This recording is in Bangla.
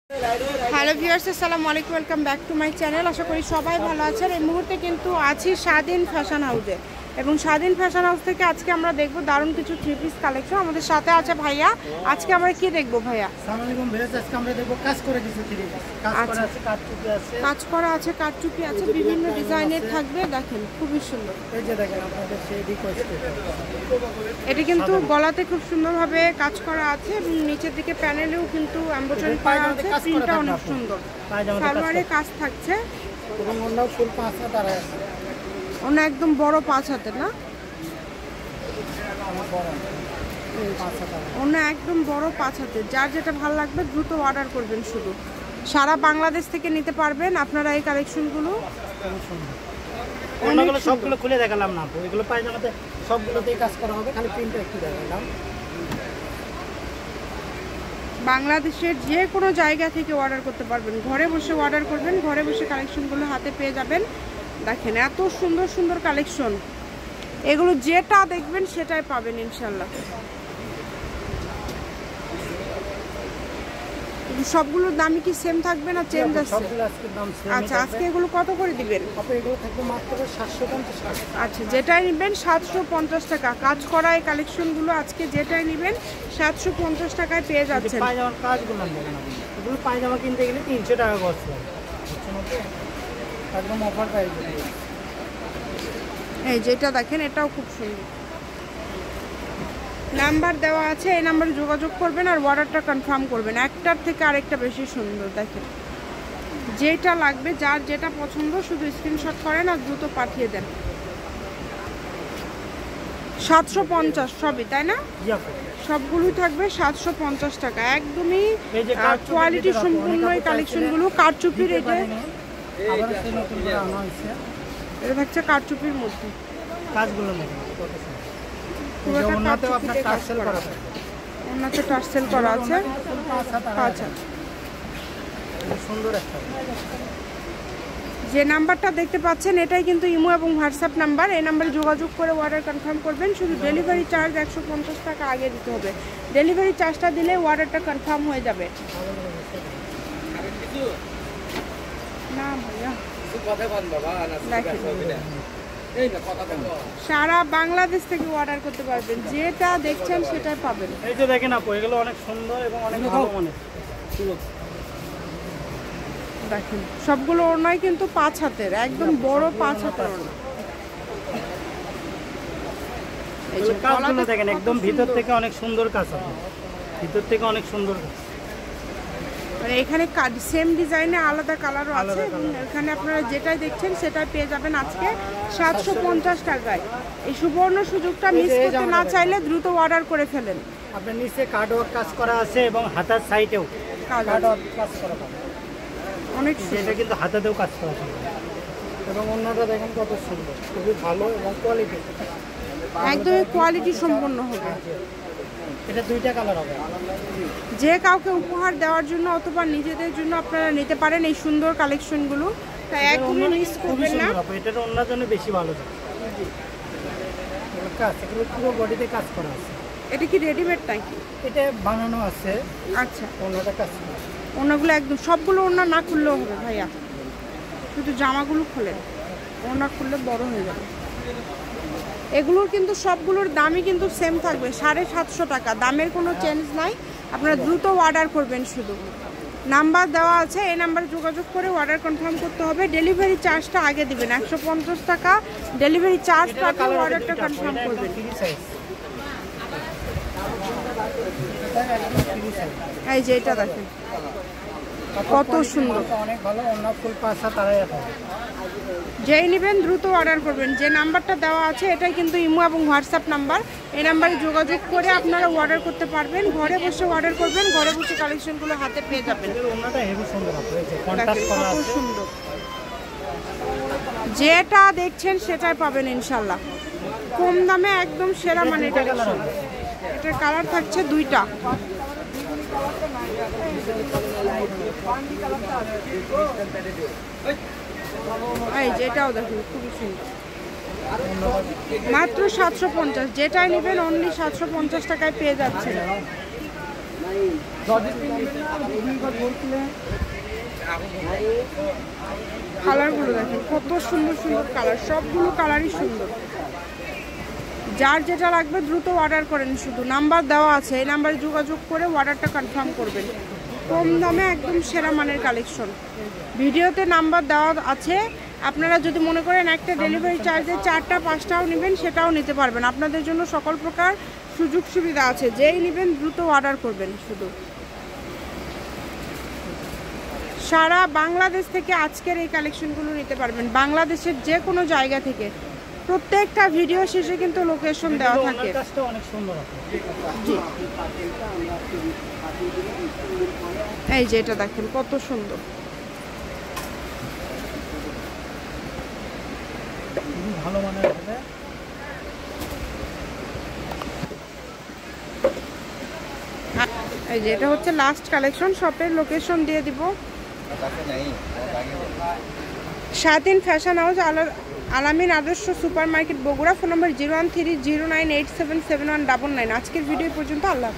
হ্যালো ভিউয়ার্স, আসসালামু আলাইকুম, welcome back to my channel. আশা করি সবাই ভালো আছেন। এই মুহূর্তে কিন্তু আছি স্বাধীন ফ্যাশন হাউসে, এবং স্বাধীন ফ্যাশন হাউস থেকে আজকে আমরা দেখব দারুণ কিছু থ্রি পিস কালেকশন। আমাদের সাথে আছে ভাইয়া। আজকে আমরা কি দেখবো ভাইয়া? আসসালামু আলাইকুম ভিউয়ার্স, আজকে আমরা দেখব কাজ করা কিছু থ্রি পিস। কাজ করা আছে, কাটচুপি আছে, বিভিন্ন ডিজাইনের থাকবে। দেখেন খুবই সুন্দর। এই যে দেখেন আপনাদের সেই রিকোয়েস্ট, এটা কিন্তু গলাতে খুব সুন্দরভাবে কাজ করা আছে এবং নিচের দিকে প্যানেলেও কিন্তু এমব্রয়ডারি করা আছে। প্রিন্টটা অনেক সুন্দর, সালোয়ারে কাজ থাকছে এবং অন্যান্য ফুল 5 হাত আর আছে। অন্য একদম বড় 5 হাতের না, অন্য একদম বড় 5 হাতের। যার যেটা ভালো লাগবে দ্রুত অর্ডার করবেন। শুধু সারা বাংলাদেশ থেকে নিতে পারবেন আপনারা এই কালেকশনগুলো। অন্যগুলো সবগুলো খুলে দেখালাম না, এগুলো পায়জামাতে সবগুলোতেই কাজ করা হবে, খালি প্রিন্টটা একটু দেখালাম। বাংলাদেশের যে কোনো জায়গা থেকে অর্ডার করতে পারবেন, ঘরে বসে অর্ডার করবেন, ঘরে বসে কালেকশনগুলো হাতে পেয়ে যাবেন। দেখেন এত সুন্দর সুন্দর কালেকশন, এগুলো যেটা দেখবেন সেটাই পাবেন ইনশাল্লাহ। সবগুলোর দামই কি সেম থাকবে না চেঞ্জ আছে? আচ্ছা, আজকে এগুলো কত করে দিবেন? এগুলো থাকবে মাত্র 750 টাকা। আচ্ছা, যেটাই নেবেন 750 টাকা। কাজ করা এই কালেকশনগুলো আজকে যেটাই নেবেন 750 টাকায় পেয়ে যাচ্ছেন। পায়জামার কাজগুলো দেখেন, এগুলো পায়জামা কিনতে গেলে 300 টাকা খরচ লাগে, একদম অফার প্রাইস। এই যেটা দেখেন এটাও খুব সুন্দর। নাম্বার দেওয়া আছে, এই নাম্বারে যোগাযোগ করবেন আর অর্ডারটা কনফার্ম করবেন। একটার থেকে আরেকটা বেশি সুন্দর। দেখেন যেটা লাগবে, যার যেটা পছন্দ শুধু স্ক্রিনশট করেন আর দ্রুত পাঠিয়ে দেন। 750 সবই, তাই না? সবগুলোই থাকবে 750 টাকা। একদমই কোয়ালিটি সম্পূর্ণ এই কালেকশনগুলো। কারচুপির এটা থাকছে কারচুপির মধ্যে কাজগুলো ওনাতে টার্সেল করা আছে। আচ্ছা, সুন্দর একটা যে নাম্বারটা দেখতে পাচ্ছেন এটাই কিন্তু ইমো এবং হোয়াটসঅ্যাপ নাম্বার। এই নাম্বারে যোগাযোগ করে অর্ডার কনফার্ম করবেন। শুধু ডেলিভারি চার্জ 150 টাকা আগে দিতে হবে। ডেলিভারি চার্জটা দিলে অর্ডারটা কনফার্ম হয়ে যাবে। না ভাইয়া, সারা বাংলাদেশ থেকে অর্ডার করতে পারবেন, যেটা দেখছেন সেটাই পাবেন। এই যে দেখেন আপু, এগুলো অনেক সুন্দর এবং অনেক ভালো মনে। দেখেন সবগুলো ওড়নাই কিন্তু 5 হাতের, একদম বড় 5 হাতের ওড়না। এই যে কাজগুলো দেখেন, একদম ভিতর থেকে অনেক সুন্দর কাজ আছে, ভিতর থেকে অনেক সুন্দর কাজ। মানে এখানে সেম ডিজাইনে আলাদা কালারও আছে, এবং এখানে আপনারা যেটাই দেখছেন সেটাই পেয়ে যাবেন আজকে 750 টাকায়। এই সুবর্ণ সুযোগটা মিস করতে না চাইলে দ্রুত অর্ডার করে ফেলেন। আপনার নিচে কার্ডওয়ার্ক কাজ করা আছে এবং হাতার সাইডেও কার্ডওয়ার্ক কাজ করা আছে, অনেক এটা কিন্তু হাতাতেও কাজ করা আছে। এবং অন্যটা দেখেন কত সুন্দর, খুবই ভালো এবং কোয়ালিটি, একদমই কোয়ালিটি সম্পন্ন হবে। এটা 2টা কালার হবে। যে কাউকে উপহার দেওয়ার জন্য অথবা নিজেদের জন্য আপনারা নিতে পারেন এই সুন্দর কালেকশনগুলো, তাই একদমই মিস করবেন না। এটার অন্যের জন্য বেশি ভালো কাজ, এগুলো পুরো বডিতে কাজ করা আছে। এটা কি রেডিমেড নাকি? এটা বানানো আছে। আচ্ছা, অন্যটা কাজ করা, ওনাগুলো একদম সবগুলো ওনা না খুললেও হবে ভাইয়া, শুধু জামাগুলো খুলেন, ওনা খুললে বড় হয়ে যাবে। এগুলোর কিন্তু সবগুলোর দামই কিন্তু সেম থাকবে 750 টাকা, দামের কোনো চেঞ্জ নাই। আপনারা দ্রুত অর্ডার করবেন। শুধু নাম্বার দেওয়া আছে, এই নাম্বারে যোগাযোগ করে অর্ডার কনফার্ম করতে হবে। ডেলিভারি চার্জটা আগে দিবেন 150 টাকা। ডেলিভারি চার্জটা দিয়ে অর্ডারটা কনফার্ম করবেন। এই যে এটা দেখেন কত সুন্দর, অনেক ভালো। অন্য ফুল 5 হাত তারাই আছে। যেই নেবেন দ্রুত অর্ডার করবেন। যে নাম্বারটা দেওয়া আছে এটাই কিন্তু ইমো এবং হোয়াটসঅ্যাপ নাম্বার। এই নাম্বারে যোগাযোগ করে আপনারা অর্ডার করতে পারবেন। ঘরে বসে অর্ডার করবেন, ঘরে বসে কালেকশনগুলো হাতে পেয়ে যাবেন। কত সুন্দর, যেটা দেখছেন সেটাই পাবেন ইনশাল্লাহ। কম দামে একদম সেরা মানে কালেকশন। এটার কালার থাকছে 2টা। এই যেটাও দেখুন খুবই সুন্দর, মাত্র 750। যেটাই নেবেন অনলি 750 টাকায় পেয়ে যাচ্ছেন। কালারগুলো দেখেন কত সুন্দর সুন্দর কালার, সবগুলো কালারই সুন্দর। যার যেটা লাগবে দ্রুত অর্ডার করেন, শুধু নাম্বার দেওয়া আছে, এই নাম্বারে যোগাযোগ করে অর্ডারটা কনফার্ম করবেন। কম দামে একদম সেরা মানের কালেকশন। ভিডিওতে নাম্বার দেওয়া আছে, আপনারা যদি মনে করেন একটা ডেলিভারি চার্জে 4টা 5টাও নেবেন সেটাও নিতে পারবেন। আপনাদের জন্য সকল প্রকার সুযোগ সুবিধা আছে, যেই নেবেন দ্রুত অর্ডার করবেন। শুধু সারা বাংলাদেশ থেকে আজকের এই কালেকশনগুলো নিতে পারবেন, বাংলাদেশের যে কোনো জায়গা থেকে। প্রত্যেকটা ভিডিও শেষে কিন্তু লোকেশন দেওয়া থাকে। এই যে এটা দেখেন কত সুন্দর, ভালো মানের হবে। এই যে এটা হচ্ছে লাস্ট কালেকশন, শপের লোকেশন দিয়ে দিব। স্বাধীন ফ্যাশন হাউস, আলামিন আদর্শ সুপার মার্কেট, বগুড়া। ফোন নম্বর 01309877199। আজকের ভিডিও পর্যন্ত, আল্লাহ।